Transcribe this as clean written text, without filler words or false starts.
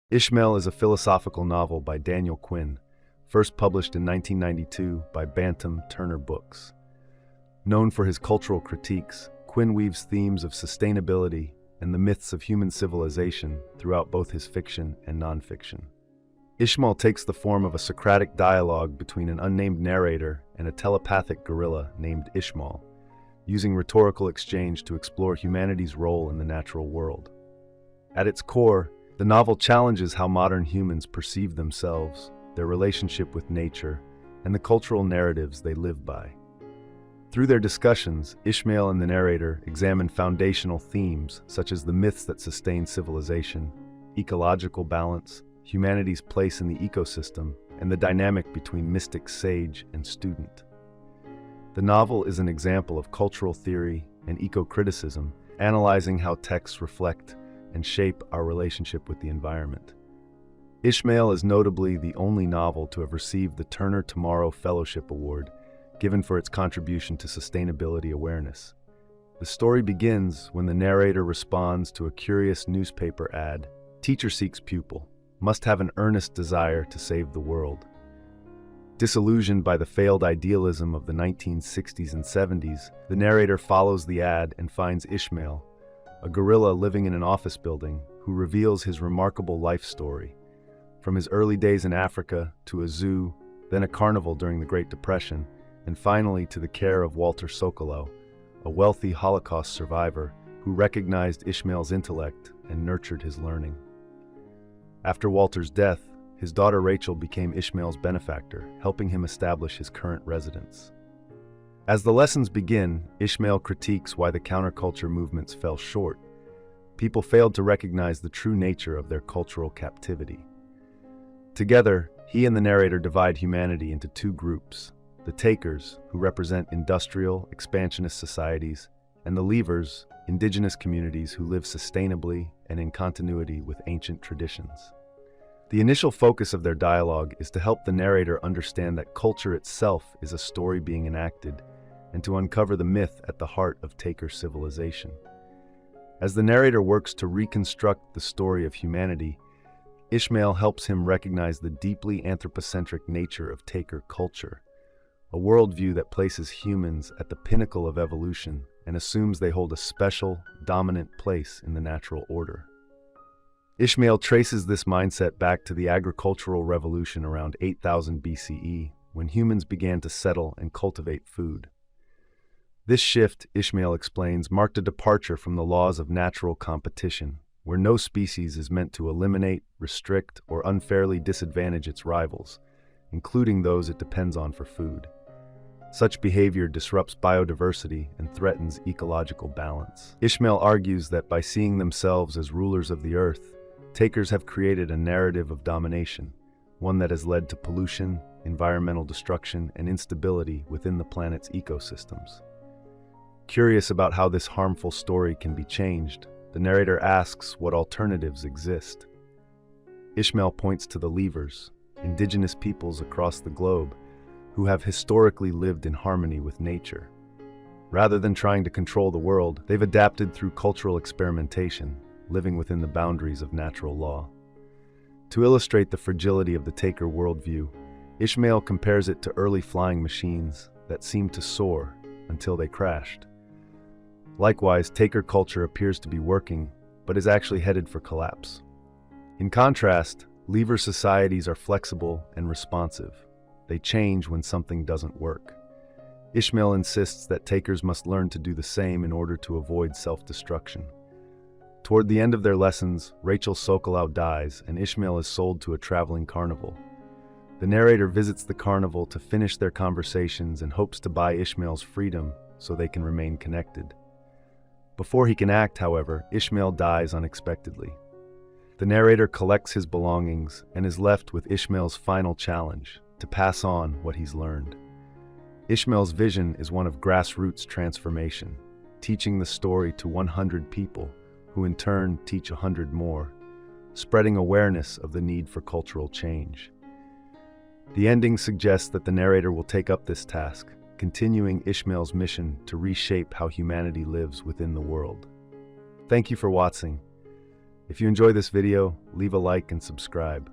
Ishmael is a philosophical novel by Daniel Quinn, first published in 1992 by Bantam Turner Books. Known for his cultural critiques, Quinn weaves themes of sustainability and the myths of human civilization throughout both his fiction and nonfiction. Ishmael takes the form of a Socratic dialogue between an unnamed narrator and a telepathic gorilla named Ishmael, using rhetorical exchange to explore humanity's role in the natural world. At its core, the novel challenges how modern humans perceive themselves, their relationship with nature, and the cultural narratives they live by. Through their discussions, Ishmael and the narrator examine foundational themes such as the myths that sustain civilization, ecological balance, humanity's place in the ecosystem, and the dynamic between mystic sage and student. The novel is an example of cultural theory and eco-criticism, analyzing how texts reflect and shape our relationship with the environment. Ishmael is notably the only novel to have received the Turner Tomorrow Fellowship Award, given for its contribution to sustainability awareness. The story begins when the narrator responds to a curious newspaper ad. Teacher seeks pupil, must have an earnest desire to save the world. Disillusioned by the failed idealism of the 1960s and 70s, the narrator follows the ad and finds Ishmael, a gorilla living in an office building, who reveals his remarkable life story. From his early days in Africa to a zoo, then a carnival during the Great Depression, and finally to the care of Walter Sokolow, a wealthy Holocaust survivor who recognized Ishmael's intellect and nurtured his learning. After Walter's death, his daughter Rachel became Ishmael's benefactor, helping him establish his current residence. As the lessons begin, Ishmael critiques why the counterculture movements fell short. People failed to recognize the true nature of their cultural captivity. Together, he and the narrator divide humanity into two groups: the takers, who represent industrial, expansionist societies, and the leavers, indigenous communities who live sustainably and in continuity with ancient traditions. The initial focus of their dialogue is to help the narrator understand that culture itself is a story being enacted, and to uncover the myth at the heart of taker civilization. As the narrator works to reconstruct the story of humanity, Ishmael helps him recognize the deeply anthropocentric nature of taker culture, a worldview that places humans at the pinnacle of evolution and assumes they hold a special, dominant place in the natural order. Ishmael traces this mindset back to the agricultural revolution around 8000 BCE, when humans began to settle and cultivate food. This shift, Ishmael explains, marked a departure from the laws of natural competition, where no species is meant to eliminate, restrict, or unfairly disadvantage its rivals, including those it depends on for food. Such behavior disrupts biodiversity and threatens ecological balance. Ishmael argues that by seeing themselves as rulers of the earth, takers have created a narrative of domination, one that has led to pollution, environmental destruction, and instability within the planet's ecosystems. Curious about how this harmful story can be changed, the narrator asks what alternatives exist. Ishmael points to the leavers, indigenous peoples across the globe, who have historically lived in harmony with nature. Rather than trying to control the world, they've adapted through cultural experimentation, living within the boundaries of natural law. To illustrate the fragility of the taker worldview, Ishmael compares it to early flying machines that seemed to soar until they crashed. Likewise, taker culture appears to be working, but is actually headed for collapse. In contrast, leaver societies are flexible and responsive. They change when something doesn't work. Ishmael insists that takers must learn to do the same in order to avoid self-destruction. Toward the end of their lessons, Rachel Sokolow dies, and Ishmael is sold to a traveling carnival. The narrator visits the carnival to finish their conversations and hopes to buy Ishmael's freedom so they can remain connected. Before he can act, however, Ishmael dies unexpectedly. The narrator collects his belongings and is left with Ishmael's final challenge: to pass on what he's learned. Ishmael's vision is one of grassroots transformation, teaching the story to 100 people, who in turn teach 100 more, spreading awareness of the need for cultural change. The ending suggests that the narrator will take up this task, continuing Ishmael's mission to reshape how humanity lives within the world. Thank you for watching. If you enjoy this video, leave a like and subscribe.